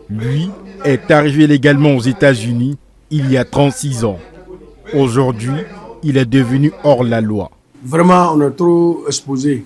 Lui est arrivé légalement aux États-Unis il y a 36 ans. Aujourd'hui, il est devenu hors la loi. Vraiment, on est trop exposé.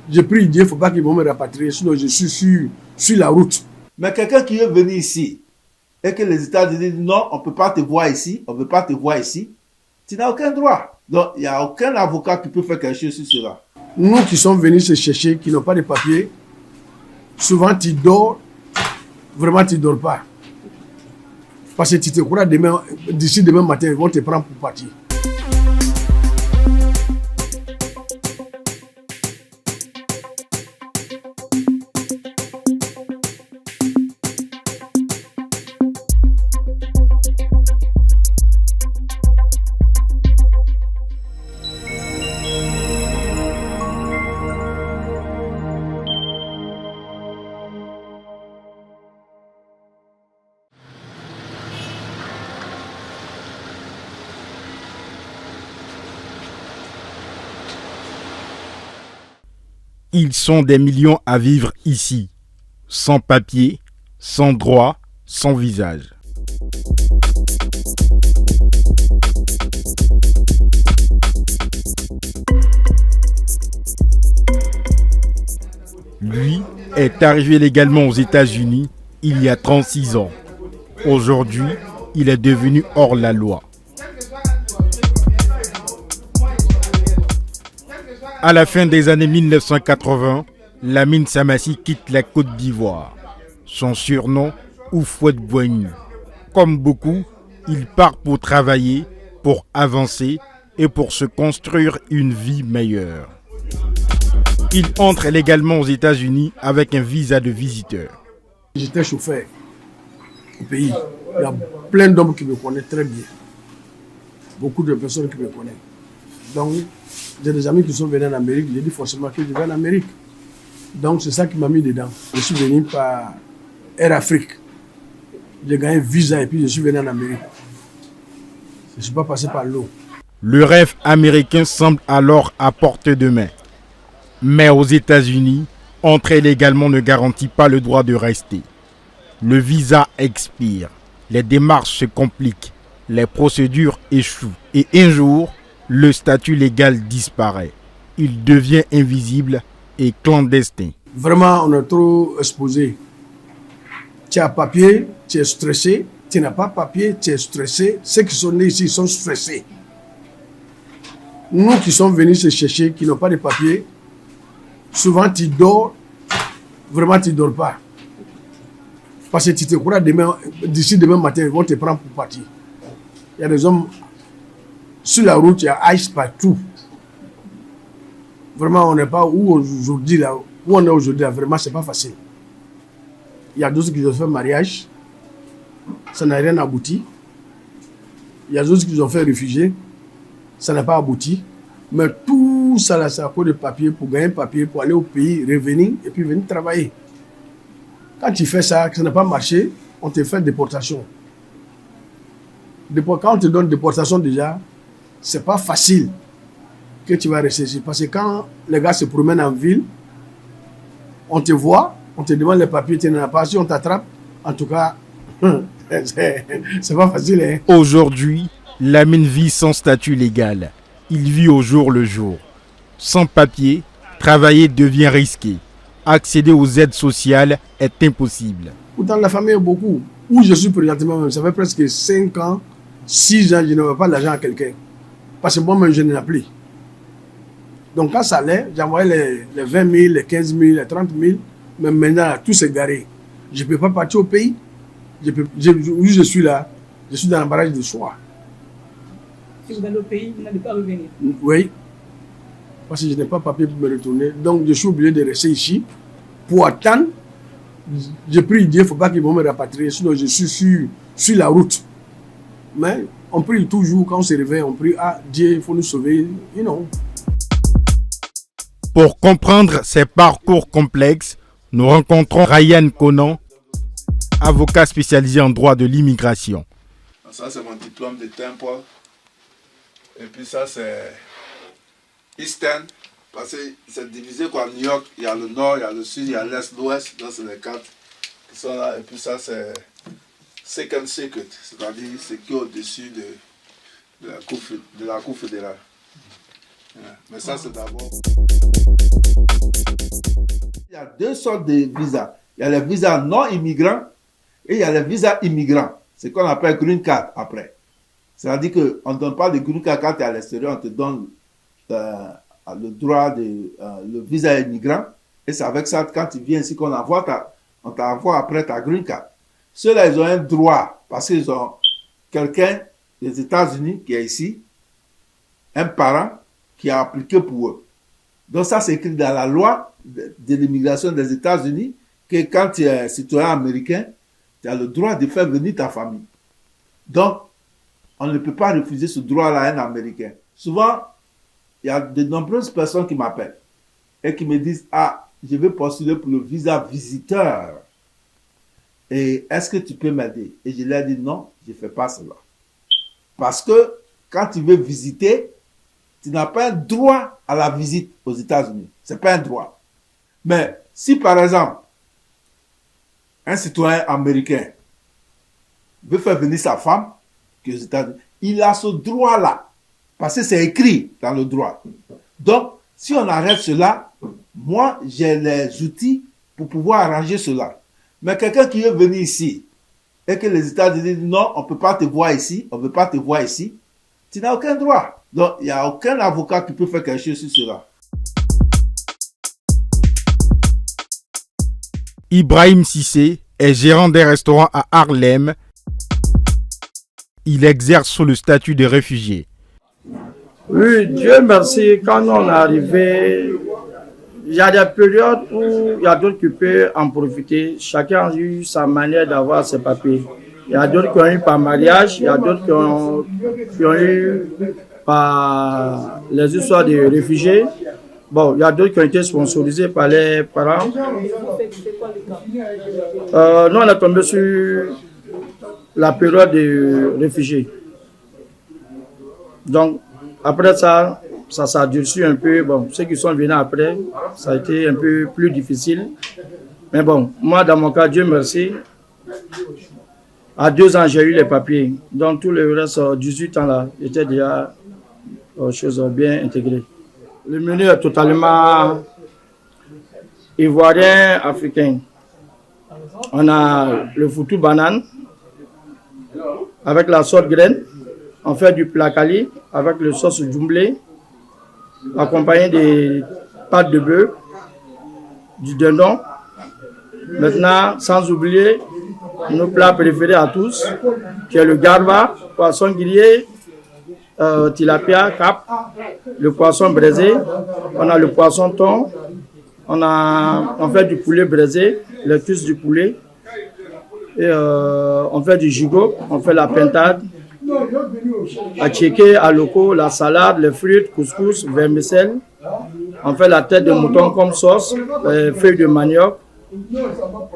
J'ai pris Dieu, il ne faut pas qu'ils vont me rapatrier, sinon je suis sur la route. Mais quelqu'un qui est venu ici et que les États disent non, on ne peut pas te voir ici, on ne veut pas te voir ici, tu n'as aucun droit. Donc, il n'y a aucun avocat qui peut faire quelque chose sur cela. Nous qui sommes venus se chercher, qui n'ont pas de papiers, souvent tu dors, vraiment tu ne dors pas. Parce que tu te crois d'ici demain matin, ils vont te prendre pour partir. Ils sont des millions à vivre ici, sans papier, sans droit, sans visage. Lui est arrivé légalement aux États-Unis il y a 36 ans. Aujourd'hui, il est devenu hors la loi. À la fin des années 1980, Lamine Samassi quitte la Côte d'Ivoire. Son surnom, Houphouët-Boigny. Comme beaucoup, il part pour travailler, pour avancer et pour se construire une vie meilleure. Il entre légalement aux États-Unis avec un visa de visiteur. J'étais chauffeur au pays. Il y a plein d'hommes qui me connaissent très bien. Beaucoup de personnes qui me connaissent. Donc, j'ai des amis qui sont venus en Amérique. J'ai dit forcément que je vais en Amérique. Donc, c'est ça qui m'a mis dedans. Je suis venu par Air Afrique. J'ai gagné un visa et puis je suis venu en Amérique. Je ne suis pas passé par l'eau. Le rêve américain semble alors à portée de main. Mais aux États-Unis, entrer légalement ne garantit pas le droit de rester. Le visa expire, les démarches se compliquent, les procédures échouent et un jour, le statut légal disparaît. Il devient invisible et clandestin. Vraiment, on est trop exposé. Tu as papier, tu es stressé. Tu n'as pas papier, tu es stressé. Ceux qui sont nés ici sont stressés. Nous qui sommes venus se chercher, qui n'ont pas de papier, souvent tu dors, vraiment tu ne dors pas. Parce que tu te crois d'ici demain matin, ils vont te prendre pour partir. Il y a des hommes sur la route, il y a ice partout. Vraiment, on n'est pas où aujourd'hui, là, où on est aujourd'hui, là, vraiment, c'est pas facile. Il y a d'autres qui ont fait mariage, ça n'a rien abouti. Il y a d'autres qui ont fait réfugiés, ça n'a pas abouti. Mais tout ça, là, c'est à cause de papier, pour gagner papier, pour aller au pays, revenir et puis venir travailler. Quand tu fais ça, que ça n'a pas marché, on te fait déportation. Quand on te donne déportation déjà, c'est pas facile que tu vas rester ici. Parce que quand les gars se promènent en ville, on te voit, on te demande les papiers, tu n'en as pas, si on t'attrape, en tout cas, c'est pas facile. Hein? Aujourd'hui, Lamine vit sans statut légal. Il vit au jour le jour. Sans papier, travailler devient risqué. Accéder aux aides sociales est impossible. Pourtant, la famille est beaucoup. Où je suis présentement, même, ça fait presque 5 ans, 6 ans, je ne veux pas l'argent à quelqu'un. Parce que moi-même, je n'en ai plus. Donc, quand ça allait, j'envoyais les 20 000, les 15 000, les 30 000. Mais maintenant, tout s'est garé. Je ne peux pas partir au pays. Où je suis là, je suis dans l'embarras de choix. Si vous allez au pays, vous n'allez pas revenir. Oui. Parce que je n'ai pas papier pour me retourner. Donc, je suis obligé de rester ici pour attendre. Je prie Dieu, il ne faut pas qu'ils vont me rapatrier. Sinon, je suis sur la route. Mais on prie toujours, quand on se réveille, on prie, ah Dieu, il faut nous sauver. You know. Pour comprendre ces parcours complexes, nous rencontrons Ryan Conan, avocat spécialisé en droit de l'immigration. Ça, c'est mon diplôme de Temple. Et puis ça, c'est Eastern. Parce que c'est divisé quoi. New York, il y a le nord, il y a le sud, il y a l'est, l'ouest. Là, c'est les 4 qui sont là. Et puis ça, c'est second circuit, c'est-à-dire ce qui est au-dessus de la Cour fédérale. Mais ça, c'est d'abord... Il y a deux sortes de visas. Il y a les visas non immigrants et il y a les visas immigrants. C'est ce qu'on appelle green card après. C'est-à-dire qu'on ne donne pas de green card quand tu es à l'extérieur, on te donne le droit le visa immigrant. Et c'est avec ça, quand tu viens ici, on t'envoie après ta green card. Ceux-là, ils ont un droit parce qu'ils ont quelqu'un des États-Unis qui est ici, un parent qui a appliqué pour eux. Donc ça, c'est écrit dans la loi de l'immigration des États-Unis que quand tu es citoyen américain, tu as le droit de faire venir ta famille. Donc, on ne peut pas refuser ce droit-là à un Américain. Souvent, il y a de nombreuses personnes qui m'appellent et qui me disent « Ah, je vais postuler pour le visa visiteur. Et est-ce que tu peux m'aider ?» Et je leur dis « Non, je ne fais pas cela. » Parce que quand tu veux visiter, tu n'as pas un droit à la visite aux États-Unis. Ce n'est pas un droit. Mais si par exemple, un citoyen américain veut faire venir sa femme aux États-Unis, il a ce droit-là. Parce que c'est écrit dans le droit. Donc, si on arrête cela, moi, j'ai les outils pour pouvoir arranger cela. Mais quelqu'un qui veut venir ici et que les États-Unis disent non, on ne peut pas te voir ici, on ne veut pas te voir ici, tu n'as aucun droit. Donc, il n'y a aucun avocat qui peut faire quelque chose sur cela. Ibrahim Cissé est gérant des restaurants à Harlem. Il exerce sous le statut de réfugié. Oui, Dieu merci, quand on est arrivé, il y a des périodes où il y a d'autres qui peuvent en profiter. Chacun a eu sa manière d'avoir ses papiers. Il y a d'autres qui ont eu par mariage, il y a d'autres qui ont eu par les histoires de réfugiés. Bon, il y a d'autres qui ont été sponsorisés par les parents. Nous, on est tombé sur la période de réfugiés. Donc, après ça s'est durci un peu. Bon, ceux qui sont venus après, ça a été un peu plus difficile. Mais bon, moi, dans mon cas, Dieu merci, à 2 ans, j'ai eu les papiers. Donc, tout le reste, 18 ans là, j'étais déjà choses bien intégrées. Le menu est totalement ivoirien, africain. On a le foutu banane avec la sauce graine. On fait du placali avec le sauce jumblé, accompagné des pâtes de bœuf, du dindon. Maintenant, sans oublier nos plats préférés à tous, qui est le garba, poisson grillé, tilapia, cap, le poisson braisé, on a le poisson thon, on fait du poulet braisé, les cuisses du poulet, et on fait du gigot, on fait la pintade, à tchéké, à loco, la salade, les frites, couscous, vermicelle, on fait la tête de mouton comme sauce, les feuilles de manioc,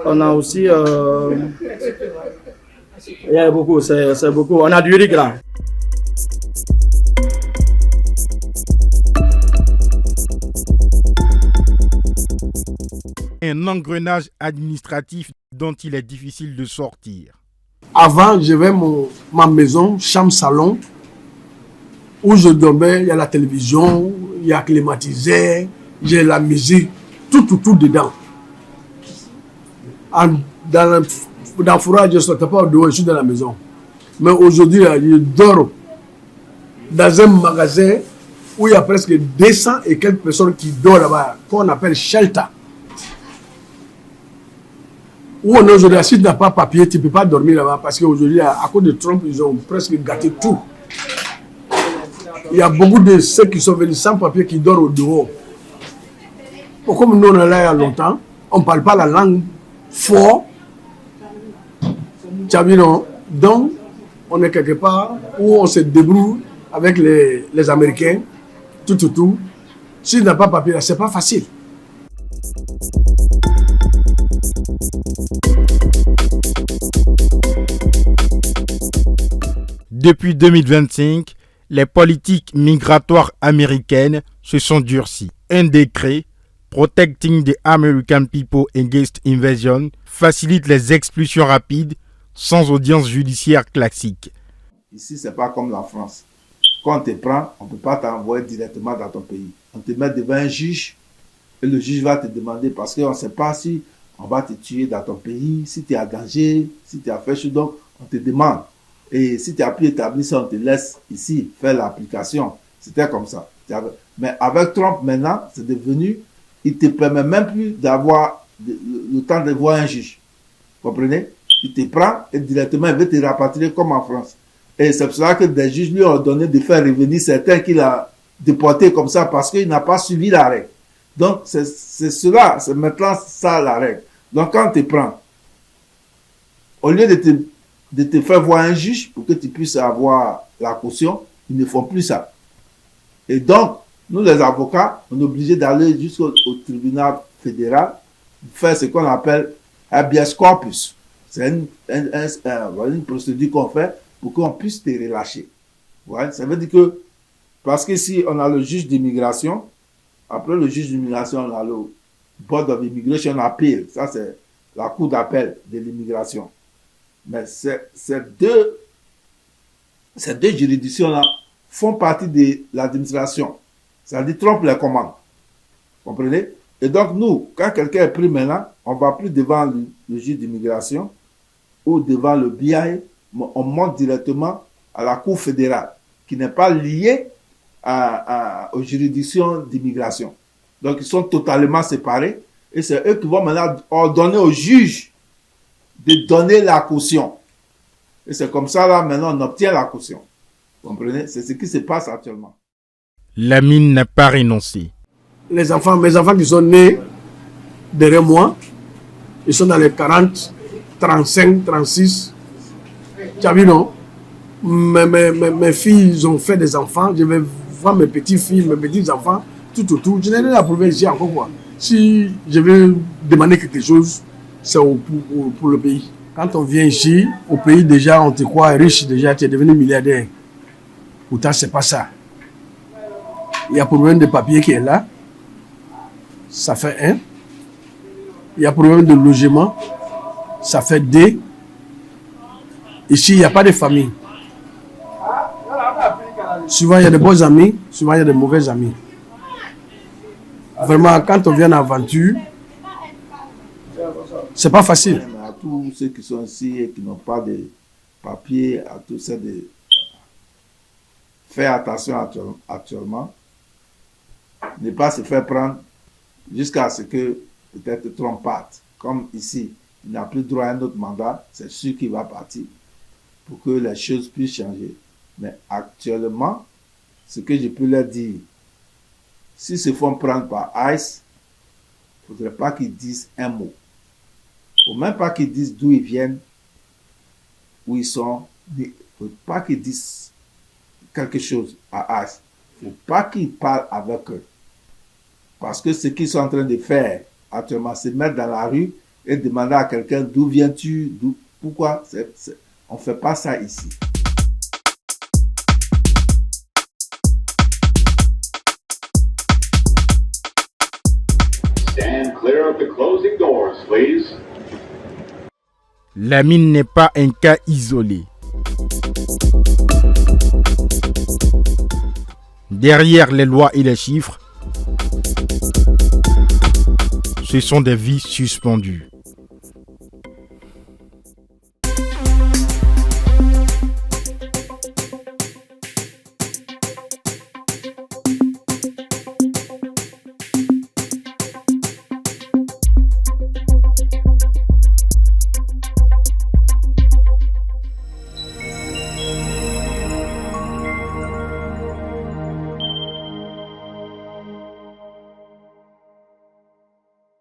on a aussi, il y a beaucoup, c'est beaucoup, on a du riz gras. Un engrenage administratif dont il est difficile de sortir. Avant, j'avais ma maison, chambre-salon, où je dormais, il y a la télévision, il y a climatisé, j'ai la musique, tout dedans. Dans le fourrage, je ne sortais pas au dehors, je suis dans la maison. Mais aujourd'hui, je dors dans un magasin où il y a presque 200 et quelques personnes qui dorment là-bas, qu'on appelle shelter. Où on est aujourd'hui, si tu n'as pas papier, tu ne peux pas dormir là-bas parce qu'aujourd'hui, à cause de Trump, ils ont presque gâté tout. Il y a beaucoup de ceux qui sont venus sans papier qui dorment au dehors. Comme nous, on est là il y a longtemps, on ne parle pas la langue fort. Tu as vu, non? Donc, on est quelque part où on se débrouille avec les Américains, tout. Si tu n'as pas papier, ce n'est pas facile. Depuis 2025, les politiques migratoires américaines se sont durcies. Un décret Protecting the American People Against Invasion facilite les expulsions rapides sans audience judiciaire classique. Ici, ce n'est pas comme la France. Quand on te prend, on ne peut pas t'envoyer directement dans ton pays. On te met devant un juge et le juge va te demander, parce qu'on ne sait pas si on va te tuer dans ton pays, si tu es en danger, si tu as fait chose, donc on te demande. Et si tu as pu établir ça, on te laisse ici faire l'application. C'était comme ça. Mais avec Trump maintenant, c'est devenu, il ne te permet même plus d'avoir le temps de voir un juge. Vous comprenez? Il te prend et directement il veut te rapatrier comme en France. Et c'est pour cela que des juges lui ont donné de faire revenir certains qu'il a déportés comme ça parce qu'il n'a pas suivi la règle. Donc c'est cela, c'est maintenant ça la règle. Donc quand on te prend, au lieu de te faire voir un juge pour que tu puisses avoir la caution, ils ne font plus ça. Et donc, nous les avocats, on est obligés d'aller jusqu'au tribunal fédéral, faire ce qu'on appelle habeas corpus. C'est une procédure qu'on fait pour qu'on puisse te relâcher. Ouais, ça veut dire que, parce qu'ici, on a le juge d'immigration, après le juge d'immigration, on a le Board of Immigration Appeal, ça c'est la cour d'appel de l'immigration. Mais ces deux juridictions-là font partie de l'administration. C'est-à-dire Trump les commande. Vous comprenez? Et donc nous, quand quelqu'un est pris maintenant, on ne va plus devant le juge d'immigration ou devant le BIA, on monte directement à la Cour fédérale, qui n'est pas liée aux juridictions d'immigration. Donc ils sont totalement séparés et c'est eux qui vont maintenant ordonner au juge de donner la caution. Et c'est comme ça, là, maintenant, on obtient la caution. Vous comprenez? C'est ce qui se passe actuellement. Lamine n'a pas renoncé. Mes enfants qui sont nés derrière moi, ils sont dans les 40, 35, 36. Tu as vu, non? Mes filles, ils ont fait des enfants. Je vais voir mes petites-filles, mes petits-enfants, tout autour. Je n'ai rien à prouver ici encore quoi. Si je veux demander quelque chose, c'est pour le pays. Quand on vient ici, au pays déjà, on te croit riche, déjà, tu es devenu milliardaire. Pourtant, ce n'est pas ça. Il y a problème de papier qui est là. Ça fait 1. Il y a problème de logement. Ça fait 2. Ici, il n'y a pas de famille. Souvent, il y a de bons amis. Souvent, il y a de mauvais amis. Vraiment, quand on vient en aventure, c'est pas facile. À tous ceux qui sont ici et qui n'ont pas de papier, à tous ceux de faire attention actuellement, ne pas se faire prendre jusqu'à ce que peut-être Trump parte. Comme ici, il n'a plus droit à un autre mandat, c'est sûr qu'il va partir pour que les choses puissent changer. Mais actuellement, ce que je peux leur dire, s'ils se font prendre par ICE, il ne faudrait pas qu'ils disent un mot. Il ne faut même pas qu'ils disent d'où ils viennent, où ils sont. Il ne faut pas qu'ils disent quelque chose à ICE. Il ne faut pas qu'ils parlent avec eux. Parce que ce qu'ils sont en train de faire actuellement, c'est mettre dans la rue et demander à quelqu'un d'où viens-tu, pourquoi. On ne fait pas ça ici. Stand clear of the closing doors, please. Lamine n'est pas un cas isolé. Derrière les lois et les chiffres, ce sont des vies suspendues.